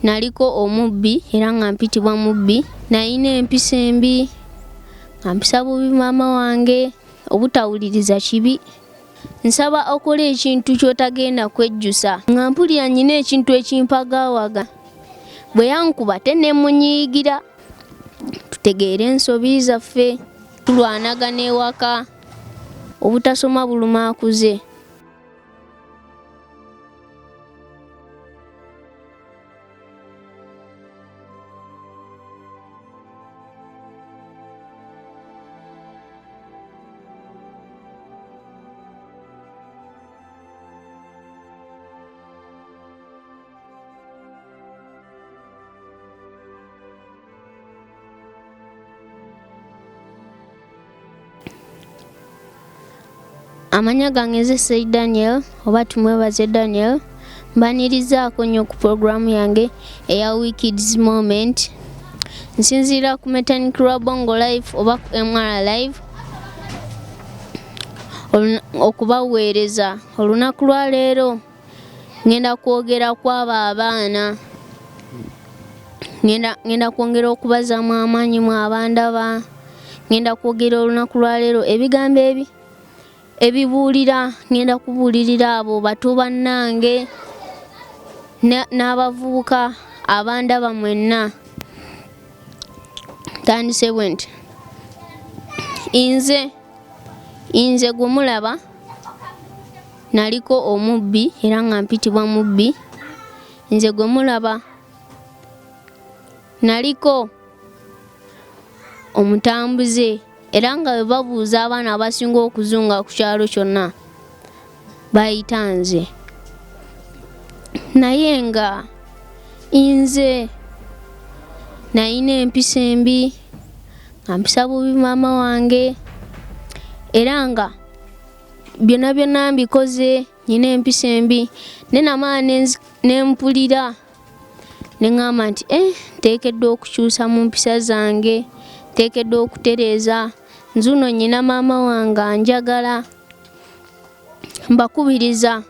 naliko omubbi era nga mpitibwa mubbi. Nalina empisa embi nga mpisa bubi maama wange obutawuliriza kibi. Nsaba okola ekintu ky'otagenda kwejjusa nga mpulira nnyina ekintu ekimpagaawaga. Bwe yankuba tennemunyiigira. Tutegeere ensobi zaffe, tulwanagana ewaka, obutasoma buluma akuze. Amanya gange nze Said Daniel oba tumwebaze Daniel. Mbanirizaako nnyo ku programu yange eya Wikids Moment. Nsinziira ku Maternity Bongo Live oba ku MR Live okubaweereza. Olunaku lwa leero ngenda kwogera kw'abo abaana. Ngenda kwongera okubazaamu amaanyi mu abandaba. Ngenda kwogera olunaku lwa leero ebigambo ebibuulira. Ngenda kubuulirira abo bato bannange n'abavubuka abandaba mwenna. Tandise bwe nti nze gwe mulaba naliko omubbi era nga mpitibwa mubbi. Nze gwe mulaba naliko omutambuze era nga bwe babuuza abaana abasinga okuzunga ku kyalo kyonna bayita nze. Naye nga nze nalina empisa embi nga mpisa bubi maama wange era nga byonna mbikoze. Nina empisa embi nenamala nempulira neŋŋamba nti nteekeddwa okukyusa mu mpisa zange, nteekeddwa okutereeza. Nzuno nnyina maama wange anjagala. Mbakubiriza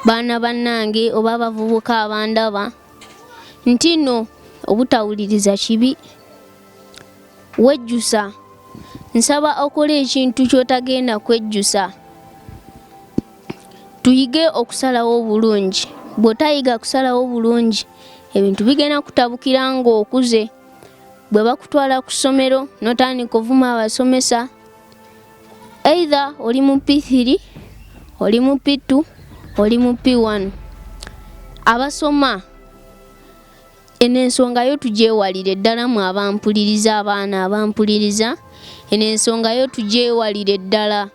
baana bannange oba abavubuka abandaba nti nno obutawuliriza kibi, wejjusa. Nsaba okola ekintu ky'otagenda kwejjusa. Tuyige okusalawo obulungi. Bw'otayiga kusalawo bulungi ebintu bigenda kutabukira ng'okuze. Bwe bakutwala ku ssomero n'otandika ovuma abasomesa, either oli mu P3, oli mu P2, oli mu P1. Abasoma eno ensonga yo tugyewalire ddala mu abampuliriza, abaana abampuliriza. Eno ensonga yo tugyewalire ddala.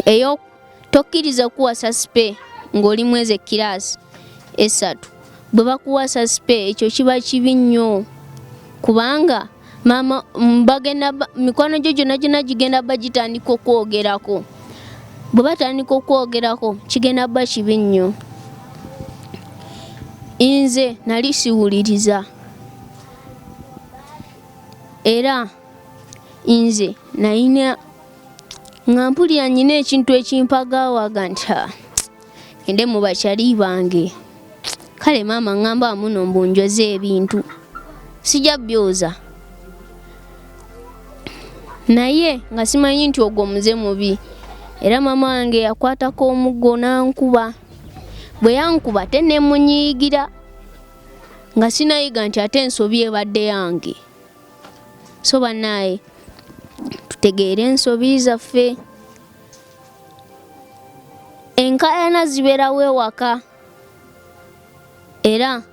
Eyo tokkiriza kuwasa sipe ng'oli mwezi ekiraasi esatu. Bwe bakuwasa sipe ekyo kiba kibi nnyo kubanga maama mikwano gyo gyonna gigenda bagitandika okwogerako. Bwe batandika okwogerako kigenda bba kibi nnyo. Nze nali siwuliriza era nze nalina nga mpulira nnyina ekintu ekimpagaawaga nti ngende mu bakyali bange. Kale maama ŋŋamba muno mbunjoze ebintu sijja byoza. Naye nga simanyi nti ogwo muze mubi era maama wange yakwatako omuggo n'ankuba. Bwe yankuba tennemunyiigira nga sinayiga nti ate ensobi ebadde yange. So bannaaye tutegeere ensobi zaffe. Enkaayana zibeerawo ewaka era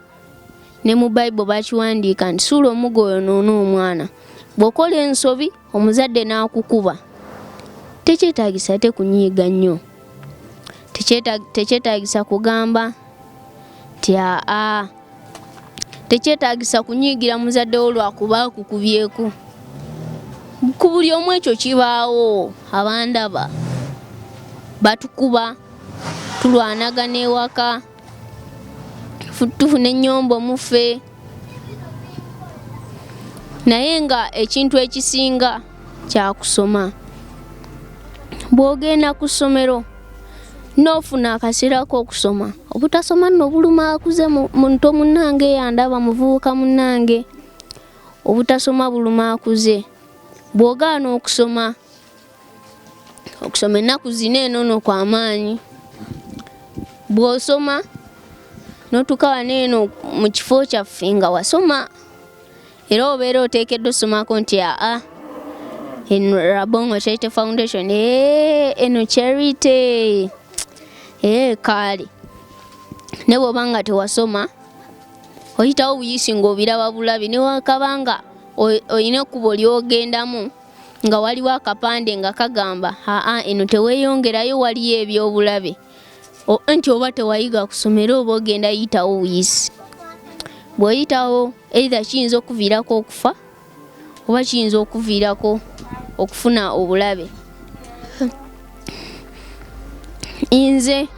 ne mu Bayibuli bakiwandiika nti suula omuggo oyonoona omwana. Bw'okola ensobi omuzadde n'akukuba tekyetaagisa tekunyiiga nnyo. Tekyetaagisa kugamba nti tekyetaagisa kunyiigira muzadde wo lwakuba akukubyeku. Ku buli omu ekyo kibaawo. Abandaba batukuba, tulwanagana ewaka, tufuna ennyombo muffe. Naye nga ekintu ekisinga kyakusoma. Bw'ogenda ku ssomero n'ofuna akaseera k'okusoma obutasoma nno buluma akuze muntu munnange yandaba muvubuka munnange. Obutasoma buluma akuze. Bw'ogaana okusoma ennaku zino eno no kw'amaanyi. Bw'osoma n'otuuka wano eno mu kifo kyaffe nga wasoma era obeera oteekeddwa osomako nti eno Rabongo Charity Foundation, eno charity, kaali. Ne bw'oba nga tewasoma oyitawo obuyisi ng'obiraba bulabi, ne wakabanga olina ekkubo ly'ogendamu nga waliwo akapande nga kagamba eno teweeyongerayo, waliyo ebyobulabe nti oba tewayiga kusoma era oba ogenda yitawo obuyisi. Bw'oyitawo either kiyinza okuviirako okufa oba kiyinza okuviirako okufuna obulabe. Nze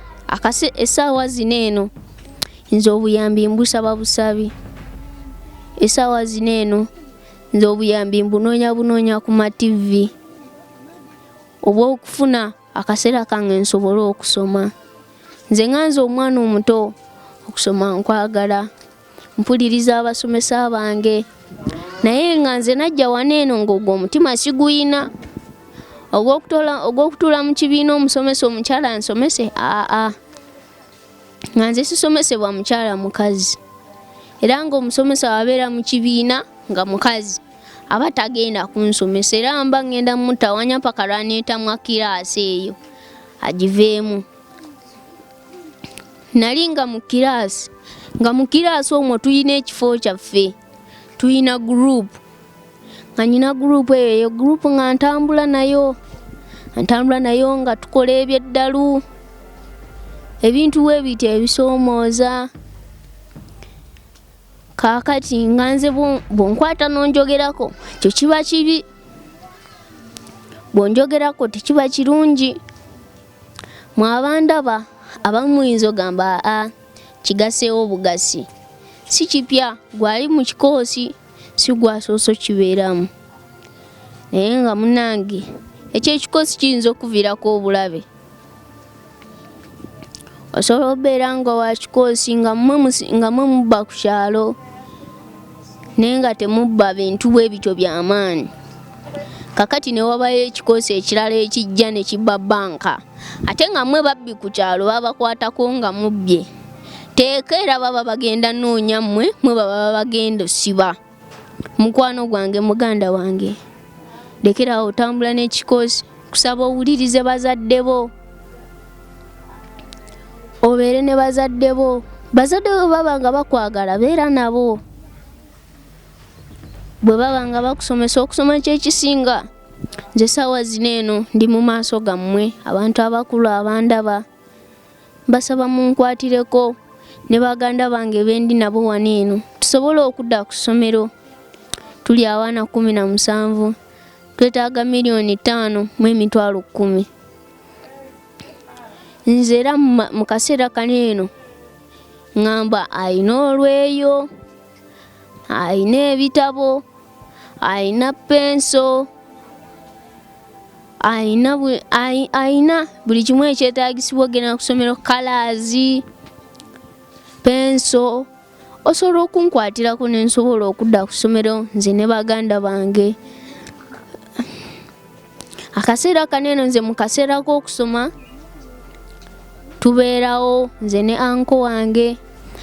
essaawa zino eno nze obuyambi mbusaba busabi. Essaawa zino eno nze obuyambi mbunoonya ku ma-TV obw'okufuna akaseera kange nsobole okusoma. Nze nganze omwana omuto okusoma nkwagala, mpuliriza abasomesa bange, naye nga nze najja wano eno ng'ogwo omutima siguyina ogw'okutuula mu kibiina omusomesa omukyala ansomese. Nga nze sisomesebwa mukyala mukazi, era ng'omusomesa wabeera mu kibiina nga mukazi aba tagenda kunsomesa, era mba ngenda mutawanya paka lwaneetamwa kiraasi eyo agiveemu. Nali nga mu kiraasi omwo tuyina ekifo kyaffe, tuyina group, nga nyina group eyo group nga ntambula nayo nga tukola ebyeddalu, ebintu weebityo ebisoomooza. Kaakati nga nze bw'onkwata n'onjogerako kyo kiba kibi, bw'onjogerako tekiba kirungi. Mwabandaba abamu muyinza ogamba kigaseewo bugasi, si kipya, gwali mu kikoosi si gwasooso kibeeramu. Naye nga munnange ekyo ekikoosi kiyinza okuviirako obulabe. Osobola obeera nga wa kikoosi nga mmwe mubba ku kyalo naye nga temubba bintu bwe bityo by'amaanyi. Kakati ne wabayo ekikoosi ekirala ekijja ne kibba bbanka, ate nga mmwe babbi ku kyalo babakwatako nga mubbye, teeka era baba bagenda noonya mmwe baba bagenda osiba. Mukwano gwange, muganda wange, lekerawo otambula n'ekikoosi, kusaba owulirize bazadde bo, obeere ne bazadde bo. Bazadde bo baba nga bakwagala beera nabo, bwe baba nga bakusomesa okusoma kyekisinga. Nze essaawa zino eno ndi mu maaso gammwe abantu abakulu abandaba, basaba munkwatireko ne baganda bange bendi nabo wano eno tusobole okudda ku ssomero. Tuli abaana 17, twetaaga $5,10,000. Nze era mu kaseera kano eno ngamba ayina olweyo, ayina ebitabo, ayina penso, ayina buli kimu ekyetaagisibwa ogenda ku ssomero, kalaazi, penso. Osobola okunkwatirako ne nsobola okudda ku ssomero nze ne baganda bange. Akaseera kano eno nze mu kaseera k'okusoma tubeerawo nze ne anko wange.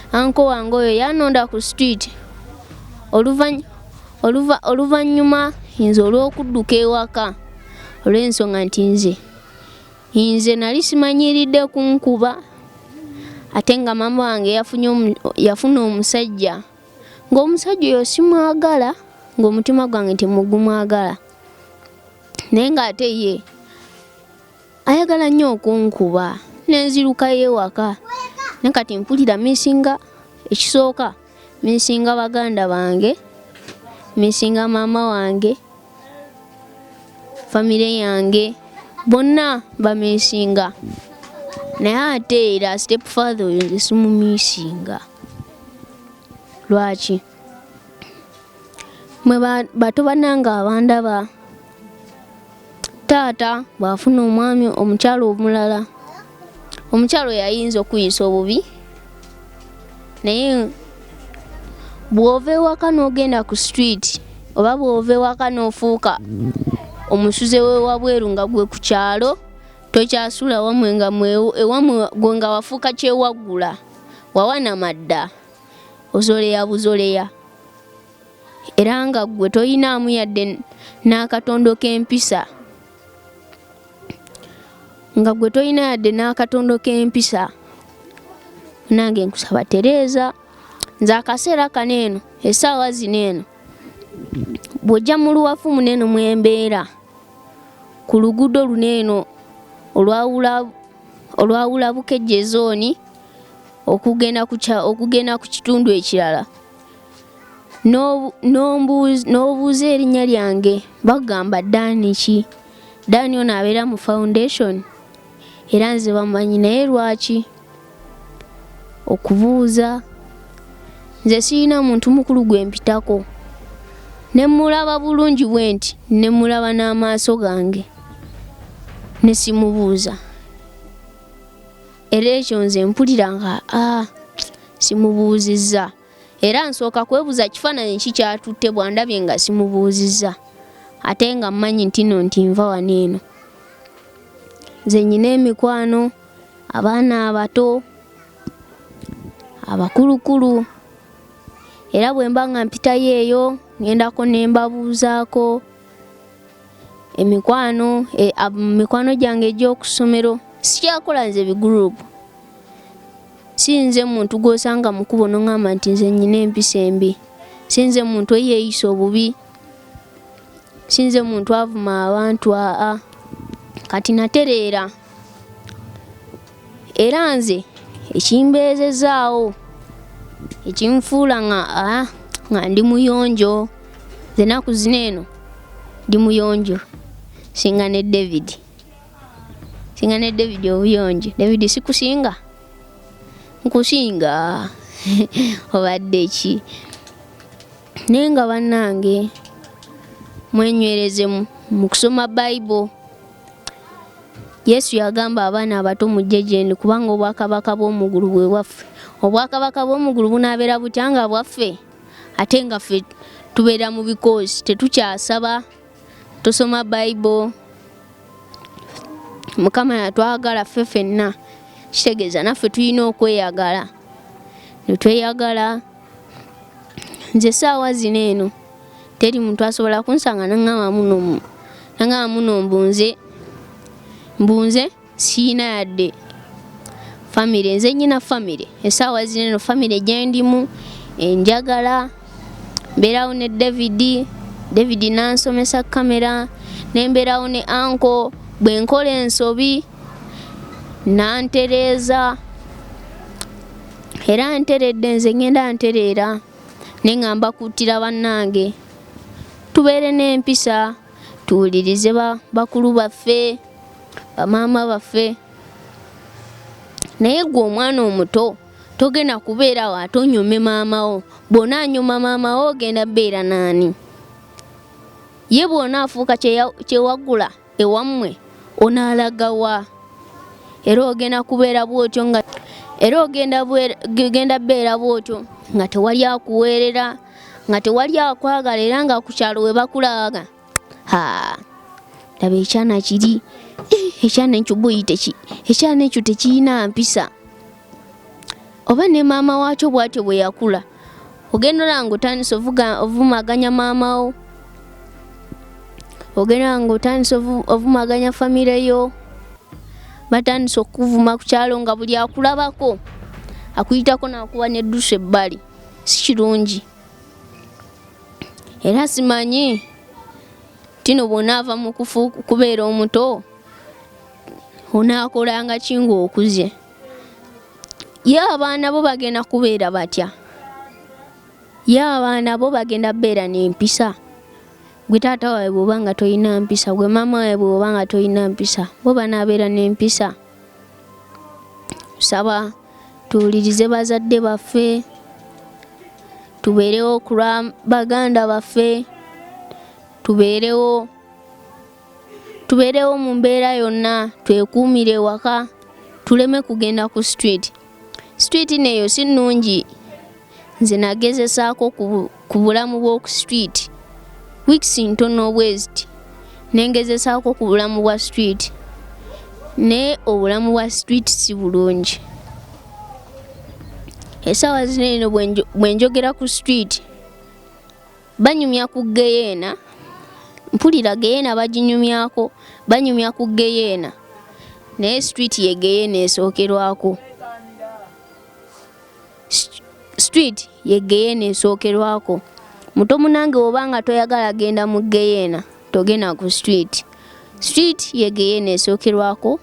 Anko wange oyo yanonda ku street, oluvannyuma nze olw'okudduka ewaka olw'ensonga nti nze nali simanyiridde kunkuba, ate nga mama wange yafuna omusajja, ng'omusajja oyo simwagala, ng'omutima gwange temugumwagala, naye ng'ate ye ayagala nnyo okunkuba. Nenzirukayo ewaka ne kati mpulira misinga ekisooka, misinga baganda bange, misinga mama wange, famire yange bonna bamisinga, naye ate era step father oyo nze simumisinga. Lwaki? Mwe bato bannange abandaba, taata bw'afuna omwami omukyalo omulala, omukyalo yayinza okuyisa obubi naye bw'ova ewaka n'ogenda ku street oba bw'ova ewaka n'ofuuka omusuze w'ewabweru nga gwe ku kyalo tokyasula wamwe nga ewamwe gwe nga wafuuka kyewaggula wawana madda ozoleya buzoleya era nga gwe toyinaamu yadde n'akatondo k'empisa nange nkusaba Tereza nze akaseera kaneeno essaawa zineeno bw'ojja mu luwafu muneeno mwembeera ku luguudo luneeno olwawula Bukejje zooni okugenda ku kitundu ekirala n'obuuza erinnya lyange bagamba Dani ki? Dani ono abeera mu foundation era nze bamanyi naye lwaki okubuuza nze sirina muntu mukulu gwe mpitako ne mulaba bulungi bwe nti ne mulaba n'amaaso gange ne simubuuza era ekyo nze mpulira nga simubuuzizza era nsooka kwebuuza kifaananyi ki kyatutte bwandabye nga simubuuzizza ate nga mmanyi nti nva wano eno nze nnyina emikwano abaana abato abakulukulu era bwe mba nga mpitayo eyo ngendako ne mbabuuzaako mikwano gyange egy'okusomero sikyakola nze bigurupu sinze muntu gw'osanga mu kkubo n'oŋŋamba nti nze nnyina empisa embi sinze muntu eyeeyisa obubi sinze muntu avuma abantu kati natereera era nze ekimbeezezaawo ekinfuula nga ndi muyonjo nze ennaku zino eno ndi muyonjo singa ne David obuyonjo. David sikusinga nkusinga obadde ki naye nga bannange mwenywereze mu kusoma Bible. Yesu yagamba abaana abato mujje gye ndi kubanga obwakabaka bw'omugulu bwe bwaffe. Obwakabaka bw'omugulu bunaabeera butya nga bwaffe ate nga ffe tubeera mu bikoosi tetukyasaba tusoma Bible. Mukama yatwagala ffe ffenna kitegeeza naffe tulina okweyagala ne tweyagala. Nze essaawa zino eno teri muntu asobola kunsanga naŋŋamba muno mbunze siina yadde famire. Nze nnyina famire essaawa zino eno famire gye ndimu enjagala mbeerawo ne David nansomesa kamera nembeerawo ne anko bwe nkola ensobi nantereeza era nteredde nze ngenda ntereera neŋŋamba kuttira bannange tubeere n'empisa tuwulirize bakulu baffe bamaama baffe. Naye gwe omwana omuto togenda kubeera wa tonyume maamawo. Bw'onaanyuma maamawo ogenda beera naani? Ye bw'onaafuuka kyewaggula ewammwe onaalagawa? Era ogenda kubeera bw'otyo genda beera bw'otyo nga tewali akuweerera nga tewali akwagala era nga ku kyalo we bakulaga laba ekyana kiri ekyana ekyo buyite ki ekyana ekyo tekirina mpisa. Oba ne maama waakyo bw'atyo bwe yakula ogenda olanga otandisa ovumaganya maamawo, ogenda olanga otandisa ovumaganya famire yo, batandisa okuvuma ku kyalo nga buli akulabako akuyitako n'akuwa n'eddusu ebbali. Si kirungi era simanyi tino bw'onaava mu kubeera omuto onaakolanga ki ng'okuze. Ye abaana bo bagenda kubeera batya? Ye abaana bo bagenda beera n'empisa? Gwe taata waabwe bw'oba nga toyina mpisa, gwe maama waabwe bw'oba nga toyina mpisa, bo banaabeera n'empisa. Saba tuwulirize bazadde baffe, tubeerewo ku lwa baganda baffe, tubeerewo mu mbeera yonna, twekuumire ewaka tuleme kugenda ku street neyo si nnungi nze nagezesaako ku bulamu bw'oku street weeks ntono bweziti nengezesaako ku bulamu bwa street naye obulamu bwa street si bulungi. Essaawa zino eno bwe njogera ku street banyumya ku geyeena, mpulira geyeena baginyumyako, banyumya ku geyeena naye street ye geyeena esookerwako. Street ye geyeena esookerwako. Muto munange oba nga toyagala genda mu geyeena togenda ku street. Street ye geyeena esookerwako.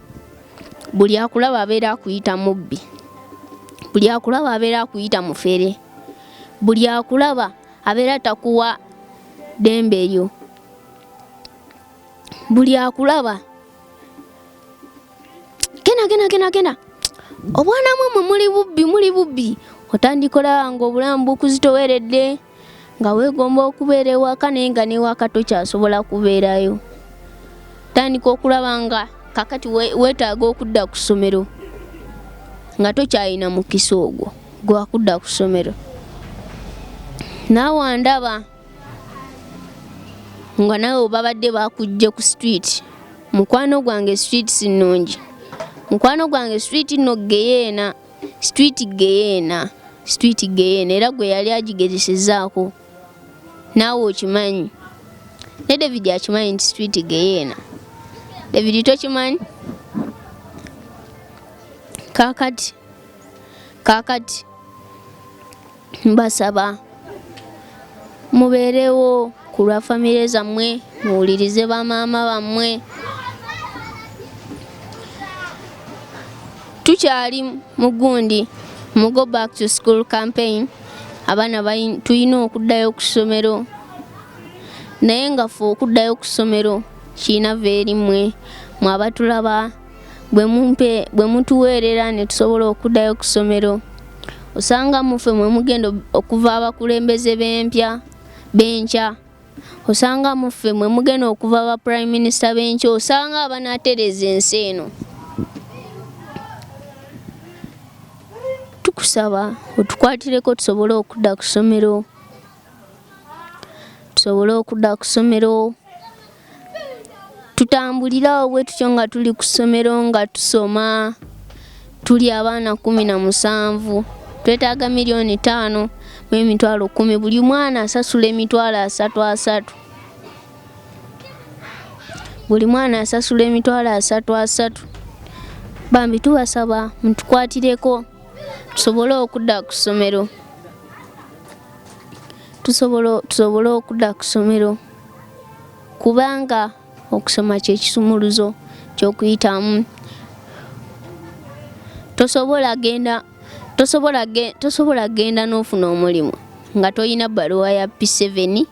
Buli akulaba abeera akuyita mubbi, buli akulaba abeera akuyita mufere, buli akulaba abeera takuwa dembe lyo, buli akulaba gena obwana mwe muli bubbi. Otandikola nga obulamu bukuzitoweredde nga weegomba okubeera ewaka naye nga n'ewaka tokyasobola kubeerayo. Tandika okulaba nga kakati weetaaga okudda ku ssomero nga tokyalina mukisa ogwo gwakudda ku ssomero. Naawe andaba nga nawe babadde bakujje ku street. Mukwano gwange street si nnungi, mukwano gwange street nno geyeena, street geyeena, street geyeena, era gwe yali agigezesezaako naawe okimanyi. Ne David akimanyi nti street geyeena. David tokimanyi? Kaakati mbasaba mubeerewo ku lwa famire zammwe, muwulirize bamaama bammwe. Tukyali mu gundi mu go back to school campaign. Abaana tulina okuddayo ku ssomero naye nga ffe okuddayo ku ssomero kiina veeri mmwe abatulaba bwe mutuweerera ne tusobola okuddayo ku ssomero. Osanga muffe mwe mugenda okuva abakulembeze b'enkya, osanga muffe mwe mugenda okuva aba prime minister b'enkya, osanga abanaatereza ensi eno. Tukusaba otukwatireko tusobole okudda ku ssomero, tusobole okudda ku ssomero. Tutambulirawo bwe tutyo nga tuli ku ssomero nga tusoma. Tuli abaana 17, twetaaga $5,000,000 mu emitwalo 10. Buli mwana asasula emitwalo 3 buli mwana asasula emitwalo 3. Bambi tubasaba mutukwatireko tusobole okudda ku ssomero, tusobole okudda ku ssomero kubanga okusoma kye kisumuluzo ky'okuyitamu. Tosobola genda n'ofuna omulimu nga toyina bbaluwa ya P7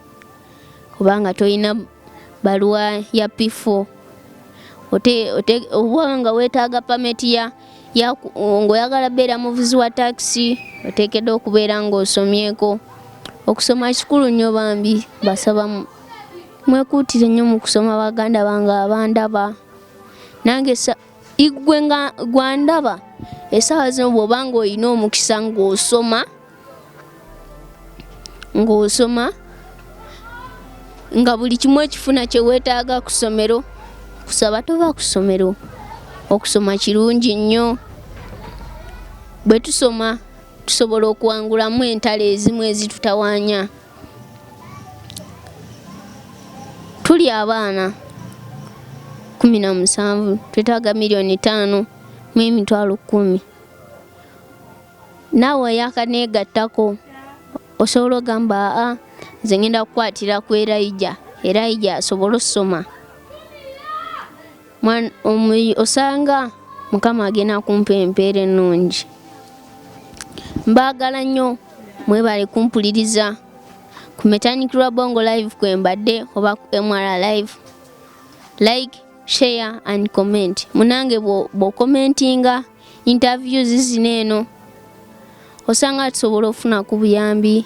oba nga toyina bbaluwa ya P4. Oba nga weetaaga pameti ng'oyagala beera muvuzi wa takisi, oteekeddwa okubeera ng'osomyeko. Okusoma kikulu nnyo bambi, basaba mwekuutire nnyo mu kusoma baganda bange abandaba. Nange igwe gwandaba essaawa zino bw'oba ng'olina omukisa ng'osoma nga buli kimu ekifuna kye weetaaga ku ssomero, kusaba tova ku ssomero. Okusoma kirungi nnyo. Bwe tusoma tusobola okuwangulamu entalo ezimu ezitutawaanya. Tuli abaana 17, twetaaga $5,000,000 mu emitwalo 10. Naawe yakaneegattako osobola ogamba nze ngenda kukwatira ku Elijah asobola okusoma. Osanga Mukama agenda kumpa empeera ennungi. Mbaagala nnyo, mwebale kumpuliriza ku Metandikirwa Bongo Live kwe mbadde oba ku MR Live. Like, share and comment. Munange bw'okomentinga interviews zino eno osanga tusobola okufuna ku buyambi,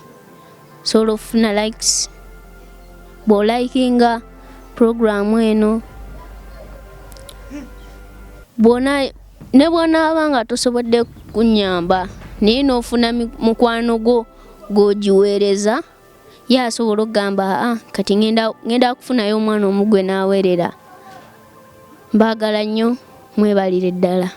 sobola okufuna likes. Bw'olikinga programu eno ne bw'onaaba nga tosobodde kunnyamba naye n'ofuna mukwano gwo gogiweereza ye asobola okugamba kati ngenda kufunayo omwana omugwe n'aweerera. Mbaagala nnyo, mwebalire ddala.